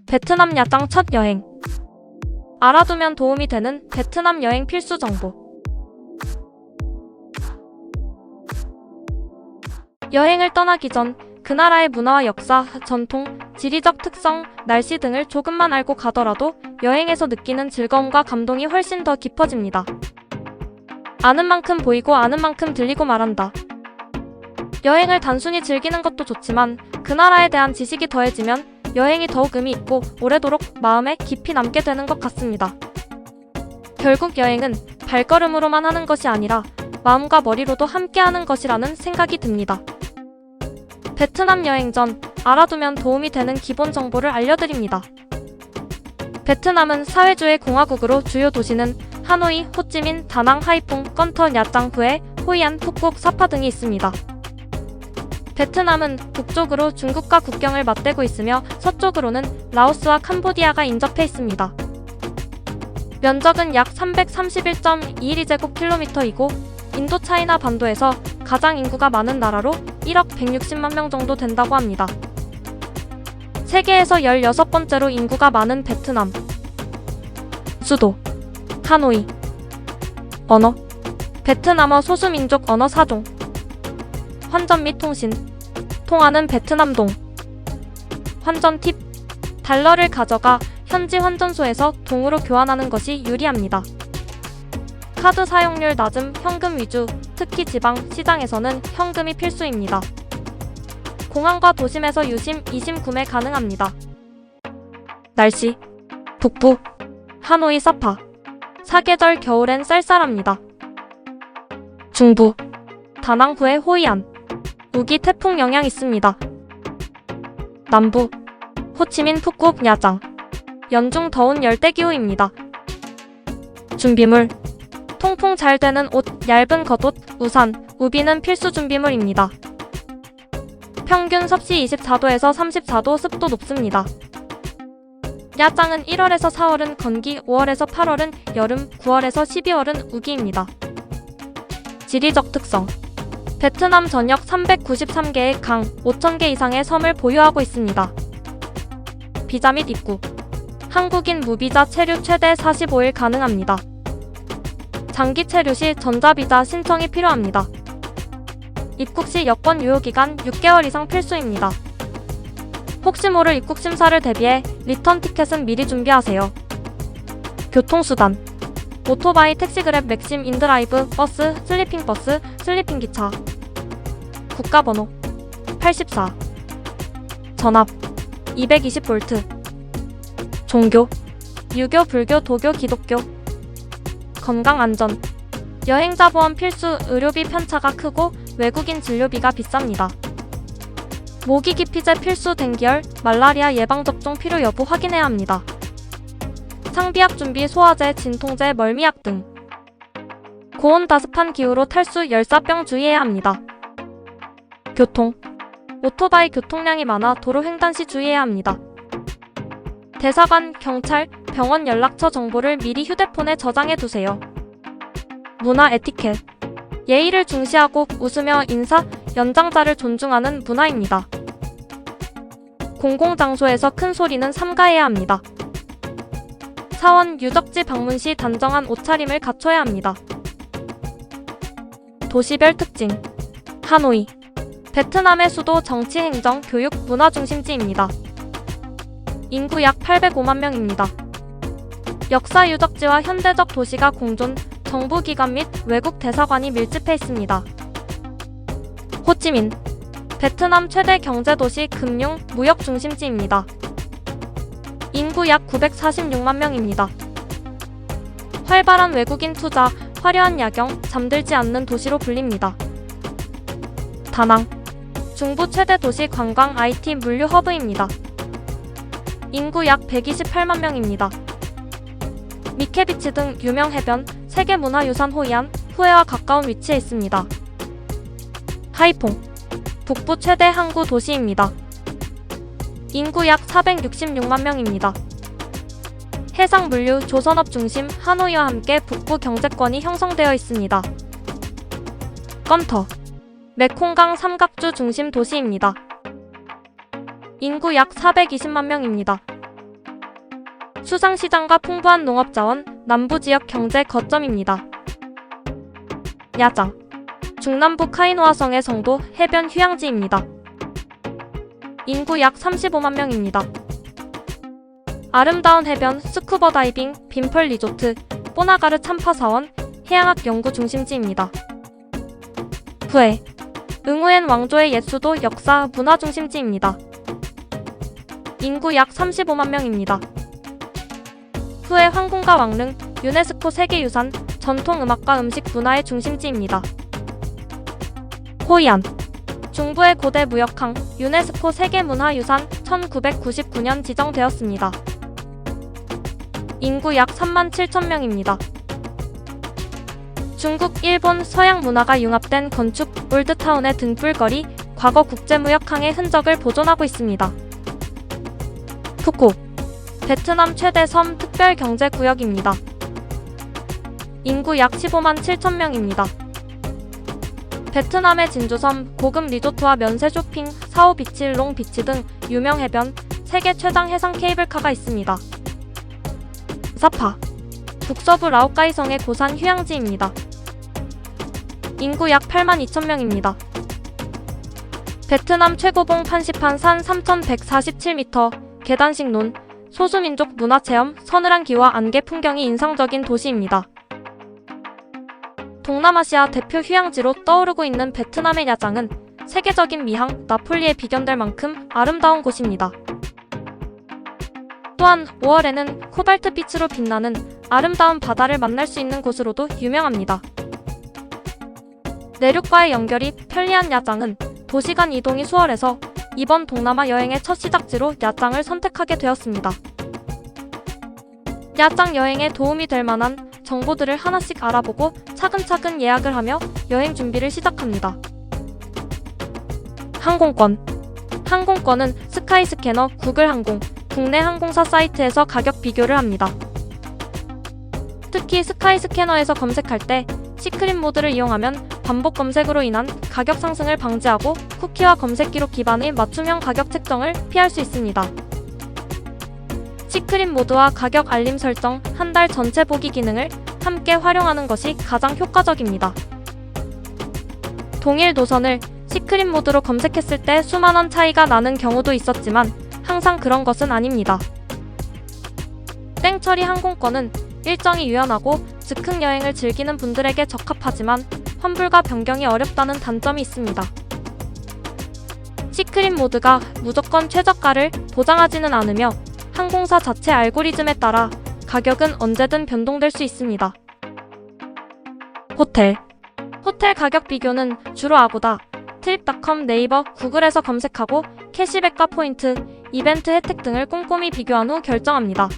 베트남 야장 첫 여행. 알아두면 도움이 되는 베트남 여행 필수 정보. 여행을 떠나기 전 그 나라의 문화와 역사, 전통, 지리적 특성, 날씨 등을 조금만 알고 가더라도 여행에서 느끼는 즐거움과 감동이 훨씬 더 깊어집니다. 아는 만큼 보이고 아는 만큼 들리고 말한다. 여행을 단순히 즐기는 것도 좋지만 그 나라에 대한 지식이 더해지면 여행이 더욱 의미 있고 오래도록 마음에 깊이 남게 되는 것 같습니다. 결국 여행은 발걸음으로만 하는 것이 아니라 마음과 머리로도 함께 하는 것이라는 생각이 듭니다. 베트남 여행 전 알아두면 도움이 되는 기본 정보를 알려드립니다. 베트남은 사회주의 공화국으로 주요 도시는 하노이, 호찌민, 다낭, 하이퐁, 건터, 야짱, 후에, 호이안, 푸꾸옥, 사파 등이 있습니다. 베트남은 북쪽으로 중국과 국경을 맞대고 있으며 서쪽으로는 라오스와 캄보디아가 인접해 있습니다. 면적은 약 331.21제곱킬로미터이고 인도차이나 반도에서 가장 인구가 많은 나라로 1억 160만 명 정도 된다고 합니다. 세계에서 16번째로 인구가 많은 베트남. 수도 하노이. 언어 베트남어 소수민족 언어 4종. 환전 및 통신 통하는 베트남동. 환전 팁 달러를 가져가 현지 환전소에서 동으로 교환하는 것이 유리합니다. 카드 사용률 낮음 현금 위주, 특히 지방, 시장에서는 현금이 필수입니다. 공항과 도심에서 유심, 이심 구매 가능합니다. 날씨 북부 하노이 사파. 사계절 겨울엔 쌀쌀합니다. 중부 다낭 후에 호이안. 우기 태풍 영향 있습니다. 남부 호치민 푸꾸옥 야장. 연중 더운 열대기후입니다. 준비물 통풍 잘 되는 옷, 얇은 겉옷, 우산, 우비는 필수 준비물입니다. 평균 섭씨 24도에서 34도, 습도 높습니다. 야장은 1월에서 4월은 건기, 5월에서 8월은 여름, 9월에서 12월은 우기입니다. 지리적 특성 베트남 전역 393개의 강, 5,000개 이상의 섬을 보유하고 있습니다. 비자 및 입국 한국인 무비자 체류 최대 45일 가능합니다. 장기 체류 시 전자비자 신청이 필요합니다. 입국 시 여권 유효기간 6개월 이상 필수입니다. 혹시 모를 입국 심사를 대비해 리턴 티켓은 미리 준비하세요. 교통수단 오토바이, 택시, 그랩, 맥심, 인드라이브, 버스, 슬리핑버스, 슬리핑기차. 국가번호 84. 전압 220V. 종교 유교, 불교, 도교, 기독교. 건강안전 여행자 보험 필수, 의료비 편차가 크고 외국인 진료비가 비쌉니다. 모기 기피제 필수, 댕기열, 말라리아 예방접종 필요 여부 확인해야 합니다. 상비약 준비, 소화제, 진통제, 멀미약 등. 고온 다습한 기후로 탈수, 열사병 주의해야 합니다. 교통 오토바이 교통량이 많아 도로 횡단 시 주의해야 합니다. 대사관, 경찰, 병원 연락처 정보를 미리 휴대폰에 저장해 두세요. 문화 에티켓 예의를 중시하고 웃으며 인사, 연장자를 존중하는 문화입니다. 공공장소에서 큰 소리는 삼가해야 합니다. 사원, 유적지 방문 시 단정한 옷차림을 갖춰야 합니다. 도시별 특징 하노이 베트남의 수도, 정치, 행정, 교육, 문화 중심지입니다. 인구 약 805만 명입니다. 역사 유적지와 현대적 도시가 공존, 정부기관 및 외국 대사관이 밀집해 있습니다. 호찌민 베트남 최대 경제도시, 금융, 무역 중심지입니다. 인구 약 946만 명입니다. 활발한 외국인 투자, 화려한 야경, 잠들지 않는 도시로 불립니다. 다낭 중부 최대 도시, 관광, IT, 물류 허브입니다. 인구 약 128만 명입니다. 미케비치 등 유명 해변, 세계문화유산 호이안, 후에와 가까운 위치에 있습니다. 하이퐁 북부 최대 항구 도시입니다. 인구 약 466만 명입니다. 해상 물류, 조선업 중심 하노이와 함께 북부 경제권이 형성되어 있습니다. 건터 메콩강 삼각주 중심 도시입니다. 인구 약 420만 명입니다. 수상시장과 풍부한 농업자원, 남부지역 경제 거점입니다. 야장. 중남부 카이노아성의 성도 해변 휴양지입니다. 인구 약 35만 명입니다. 아름다운 해변, 스쿠버 다이빙, 빈펄 리조트, 뽀나가르 참파사원, 해양학 연구 중심지입니다. 후에. 응우엔 왕조의 옛 수도 역사 문화 중심지입니다. 인구 약 35만 명입니다. 후에 황궁과 왕릉, 유네스코 세계유산, 전통음악과 음식 문화의 중심지입니다. 호이안. 중부의 고대 무역항, 유네스코 세계문화유산 1999년 지정되었습니다. 인구 약 3만 7천 명입니다. 중국, 일본, 서양 문화가 융합된 건축, 올드타운의 등불거리, 과거 국제무역항의 흔적을 보존하고 있습니다. 푸꾸. 베트남 최대 섬 특별경제구역입니다. 인구 약 15만 7천 명입니다. 베트남의 진주섬, 고급 리조트와 면세 쇼핑, 사오 비치, 롱 비치 등 유명 해변, 세계 최장 해상 케이블카가 있습니다. 사파. 북서부 라오카이성의 고산 휴양지입니다. 인구 약 8만 2천 명입니다. 베트남 최고봉 판시판 산 3147m, 계단식 논, 소수민족 문화체험, 서늘한 기와 안개 풍경이 인상적인 도시입니다. 동남아시아 대표 휴양지로 떠오르고 있는 베트남의 야장은 세계적인 미항, 나폴리에 비견될 만큼 아름다운 곳입니다. 또한 5월에는 코발트 빛으로 빛나는 아름다운 바다를 만날 수 있는 곳으로도 유명합니다. 내륙과의 연결이 편리한 야장은 도시간 이동이 수월해서 이번 동남아 여행의 첫 시작지로 야장을 선택하게 되었습니다. 야장 여행에 도움이 될 만한 정보들을 하나씩 알아보고 차근차근 예약을 하며 여행 준비를 시작합니다. 항공권. 항공권은 스카이스캐너, 구글항공, 국내 항공사 사이트에서 가격 비교를 합니다. 특히 스카이스캐너에서 검색할 때 시크릿 모드를 이용하면 반복 검색으로 인한 가격 상승을 방지하고 쿠키와 검색 기록 기반의 맞춤형 가격 책정을 피할 수 있습니다. 시크릿 모드와 가격 알림 설정, 한 달 전체 보기 기능을 함께 활용하는 것이 가장 효과적입니다. 동일 노선을 시크릿 모드로 검색했을 때 수만 원 차이가 나는 경우도 있었지만 항상 그런 것은 아닙니다. 땡처리 항공권은 일정이 유연하고 즉흥 여행을 즐기는 분들에게 적합하지만 환불과 변경이 어렵다는 단점이 있습니다. 시크릿 모드가 무조건 최저가를 보장하지는 않으며 항공사 자체 알고리즘에 따라 가격은 언제든 변동될 수 있습니다. 호텔. 호텔 가격 비교는 주로 아고다, 트립닷컴, 네이버, 구글에서 검색하고 캐시백과 포인트, 이벤트 혜택 등을 꼼꼼히 비교한 후 결정합니다.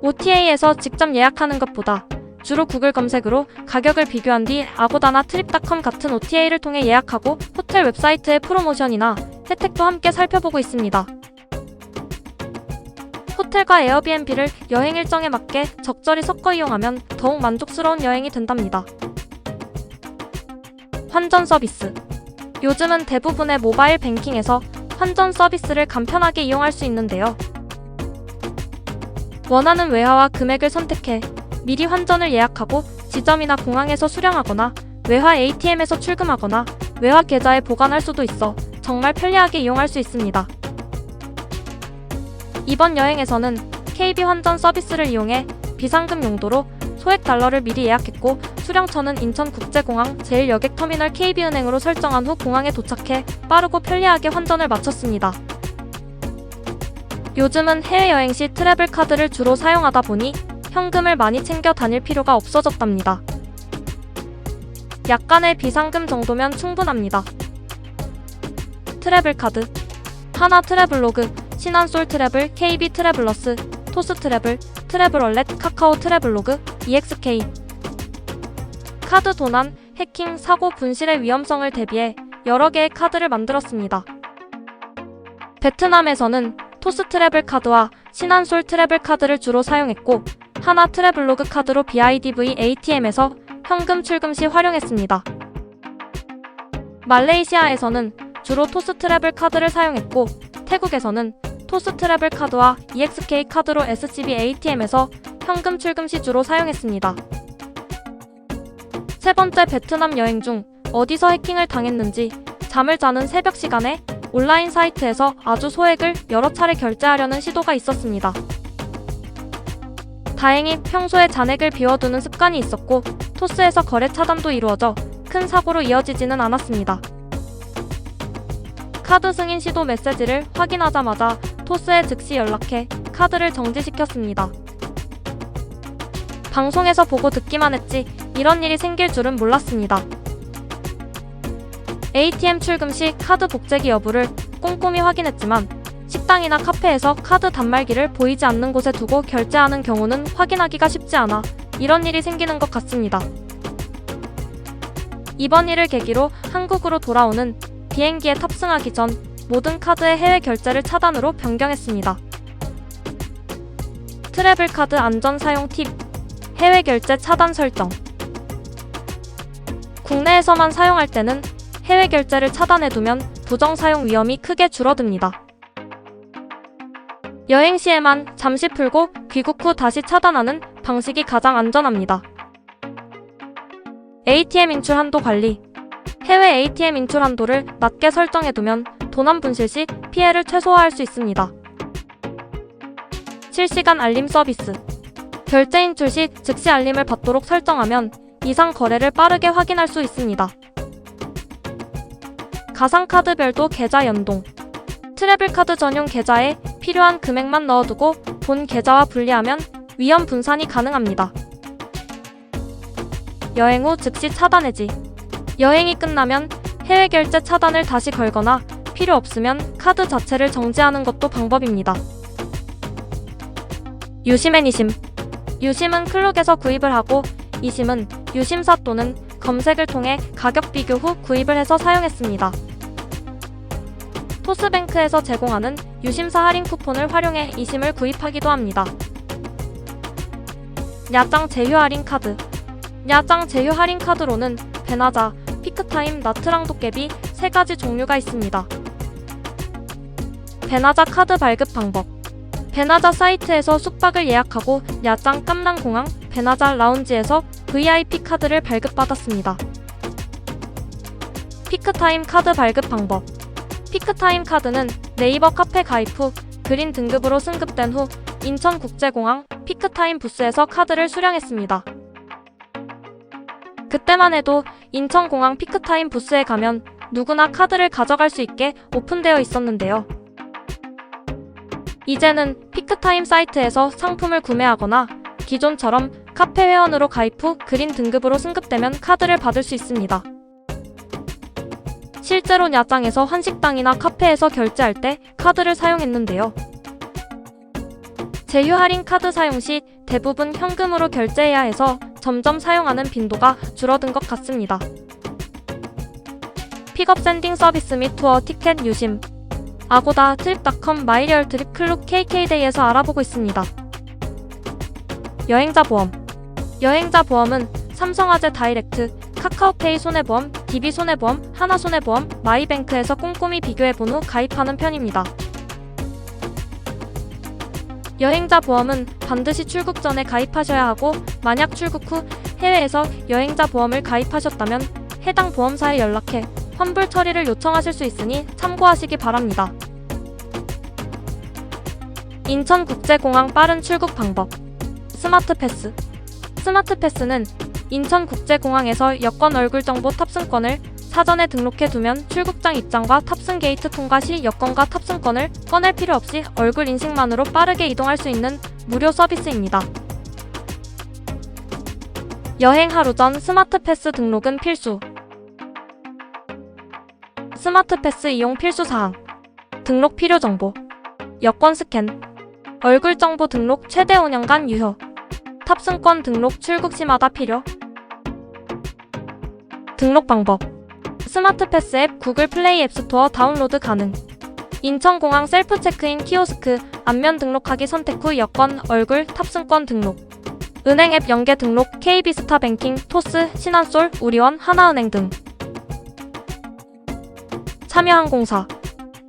OTA에서 직접 예약하는 것보다 주로 구글 검색으로 가격을 비교한 뒤 아고다나 트립닷컴 같은 OTA를 통해 예약하고 호텔 웹사이트의 프로모션이나 혜택도 함께 살펴보고 있습니다. 호텔과 에어비앤비를 여행 일정에 맞게 적절히 섞어 이용하면 더욱 만족스러운 여행이 된답니다. 환전 서비스. 요즘은 대부분의 모바일 뱅킹에서 환전 서비스를 간편하게 이용할 수 있는데요. 원하는 외화와 금액을 선택해 미리 환전을 예약하고 지점이나 공항에서 수령하거나 외화 ATM에서 출금하거나 외화 계좌에 보관할 수도 있어 정말 편리하게 이용할 수 있습니다. 이번 여행에서는 KB 환전 서비스를 이용해 비상금 용도로 소액 달러를 미리 예약했고 수령처는 인천국제공항 제1여객터미널 KB은행으로 설정한 후 공항에 도착해 빠르고 편리하게 환전을 마쳤습니다. 요즘은 해외여행 시 트래블 카드를 주로 사용하다 보니 현금을 많이 챙겨 다닐 필요가 없어졌답니다. 약간의 비상금 정도면 충분합니다. 트래블 카드. 하나 트래블로그, 신한솔 트래블, KB 트래블러스, 토스 트래블, 트래블월렛, 카카오 트래블로그, EXK. 카드 도난, 해킹, 사고, 분실의 위험성을 대비해 여러 개의 카드를 만들었습니다. 베트남에서는 토스 트래블 카드와 신한솔 트래블 카드를 주로 사용했고 하나 트래블로그 카드로 BIDV ATM에서 현금 출금 시 활용했습니다. 말레이시아에서는 주로 토스 트래블 카드를 사용했고 태국에서는 토스 트래블 카드와 EXK 카드로 SCB ATM에서 현금 출금 시 주로 사용했습니다. 세 번째, 베트남 여행 중 어디서 해킹을 당했는지 잠을 자는 새벽 시간에 온라인 사이트에서 아주 소액을 여러 차례 결제하려는 시도가 있었습니다. 다행히 평소에 잔액을 비워두는 습관이 있었고 토스에서 거래 차단도 이루어져 큰 사고로 이어지지는 않았습니다. 카드 승인 시도 메시지를 확인하자마자 토스에 즉시 연락해 카드를 정지시켰습니다. 방송에서 보고 듣기만 했지 이런 일이 생길 줄은 몰랐습니다. ATM 출금 시 카드 복제기 여부를 꼼꼼히 확인했지만 식당이나 카페에서 카드 단말기를 보이지 않는 곳에 두고 결제하는 경우는 확인하기가 쉽지 않아 이런 일이 생기는 것 같습니다. 이번 일을 계기로 한국으로 돌아오는 비행기에 탑승하기 전 모든 카드의 해외 결제를 차단으로 변경했습니다. 트래블 카드 안전 사용 팁: 해외 결제 차단 설정. 국내에서만 사용할 때는 해외 결제를 차단해두면 부정 사용 위험이 크게 줄어듭니다. 여행 시에만 잠시 풀고 귀국 후 다시 차단하는 방식이 가장 안전합니다. ATM 인출 한도 관리. 해외 ATM 인출 한도를 낮게 설정해두면 도난 분실 시 피해를 최소화할 수 있습니다. 실시간 알림 서비스. 결제 인출 시 즉시 알림을 받도록 설정하면 이상 거래를 빠르게 확인할 수 있습니다. 가상카드별도 계좌 연동. 트래블 카드 전용 계좌에 필요한 금액만 넣어두고 본 계좌와 분리하면 위험 분산이 가능합니다. 여행 후 즉시 차단 해지. 여행이 끝나면 해외 결제 차단을 다시 걸거나 필요 없으면 카드 자체를 정지하는 것도 방법입니다. 유심 앤 이심. 유심은 클룩에서 구입을 하고 이심은 유심사 또는 검색을 통해 가격 비교 후 구입을 해서 사용했습니다. 토스뱅크에서 제공하는 유심사 할인 쿠폰을 활용해 이심을 구입하기도 합니다. 야짱 제휴 할인 카드. 야짱 제휴 할인 카드로는 베나자, 피크타임, 나트랑 도깨비 3가지 종류가 있습니다. 베나자 카드 발급 방법. 베나자 사이트에서 숙박을 예약하고 야짱 깜랑공항 베나자 라운지에서 VIP 카드를 발급받았습니다. 피크타임 카드 발급 방법. 피크타임 카드는 네이버 카페 가입 후 그린 등급으로 승급된 후 인천국제공항 피크타임 부스에서 카드를 수령했습니다. 그때만 해도 인천공항 피크타임 부스에 가면 누구나 카드를 가져갈 수 있게 오픈되어 있었는데요. 이제는 피크타임 사이트에서 상품을 구매하거나 기존처럼 카페 회원으로 가입 후 그린 등급으로 승급되면 카드를 받을 수 있습니다. 실제로 야짱에서 한식당이나 카페에서 결제할 때 카드를 사용했는데요. 제휴 할인 카드 사용 시 대부분 현금으로 결제해야 해서 점점 사용하는 빈도가 줄어든 것 같습니다. 픽업 샌딩 서비스 및 투어 티켓 유심. 아고다, 트립닷컴, 마이리얼 트립, 클룩, KK데이에서 알아보고 있습니다. 여행자 보험. 여행자 보험은 삼성화재 다이렉트, 카카오페이 손해보험, DB 손해보험, 하나손해보험, 마이뱅크에서 꼼꼼히 비교해본 후 가입하는 편입니다. 여행자 보험은 반드시 출국 전에 가입하셔야 하고 만약 출국 후 해외에서 여행자 보험을 가입하셨다면 해당 보험사에 연락해 환불 처리를 요청하실 수 있으니 참고하시기 바랍니다. 인천국제공항 빠른 출국 방법. 스마트 패스. 스마트 패스는 인천국제공항에서 여권 얼굴 정보 탑승권을 사전에 등록해 두면 출국장 입장과 탑승 게이트 통과 시 여권과 탑승권을 꺼낼 필요 없이 얼굴 인식만으로 빠르게 이동할 수 있는 무료 서비스입니다. 여행 하루 전 스마트 패스 등록은 필수. 스마트 패스 이용 필수 사항. 등록 필요 정보. 여권 스캔. 얼굴 정보 등록 최대 5년간 유효. 탑승권 등록 출국 시마다 필요. 등록 방법. 스마트 패스 앱 구글 플레이 앱스토어 다운로드 가능. 인천공항 셀프 체크인 키오스크 안면 등록하기 선택 후 여권, 얼굴, 탑승권 등록. 은행 앱 연계 등록 KB스타 뱅킹, 토스, 신한솔, 우리원, 하나은행 등. 참여항공사.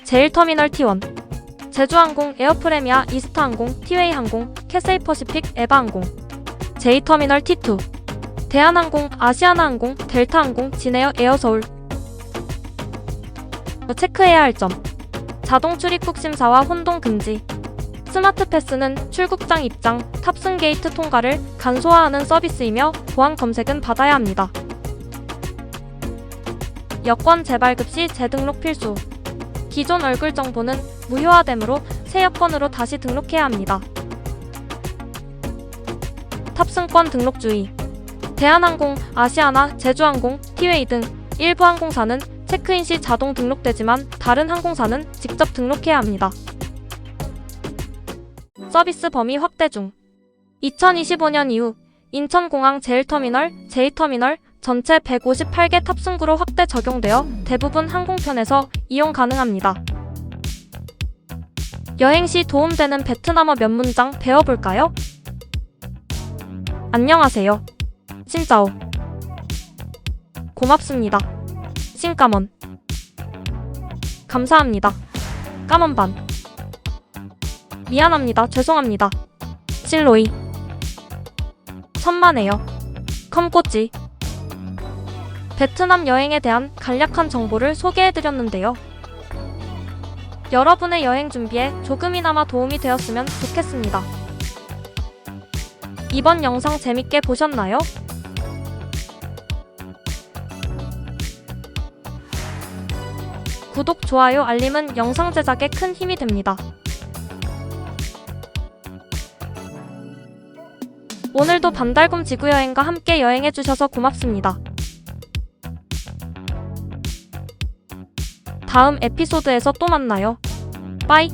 제일터미널 T1. 제주항공, 에어프레미아, 이스타항공, 티웨이 항공, 캐세이퍼시픽, 에바항공, J터미널 T2, 대한항공, 아시아나항공, 델타항공, 진에어, 에어서울. 체크해야 할 점. 자동 출입국 심사와 혼동 금지. 스마트 패스는 출국장 입장, 탑승 게이트 통과를 간소화하는 서비스이며 보안 검색은 받아야 합니다. 여권 재발급 시 재등록 필수. 기존 얼굴 정보는 무효화되므로 새 여권으로 다시 등록해야 합니다. 탑승권 등록 주의. 대한항공, 아시아나, 제주항공, 티웨이 등 일부 항공사는 체크인 시 자동 등록되지만 다른 항공사는 직접 등록해야 합니다. 서비스 범위 확대 중. 2025년 이후 인천공항 제1터미널, 제2터미널 전체 158개 탑승구로 확대 적용되어 대부분 항공편에서 이용 가능합니다. 여행 시 도움되는 베트남어 몇 문장 배워볼까요? 안녕하세요. 신짜오. 고맙습니다. 신까먼. 감사합니다. 까먼반. 미안합니다. 죄송합니다. 실로이. 천만에요. 컴꼬찌. 베트남 여행에 대한 간략한 정보를 소개해드렸는데요. 여러분의 여행 준비에 조금이나마 도움이 되었으면 좋겠습니다. 이번 영상 재밌게 보셨나요? 구독, 좋아요, 알림은 영상 제작에 큰 힘이 됩니다. 오늘도 반달곰 지구여행과 함께 여행해주셔서 고맙습니다. 다음 에피소드에서 또 만나요. 빠이.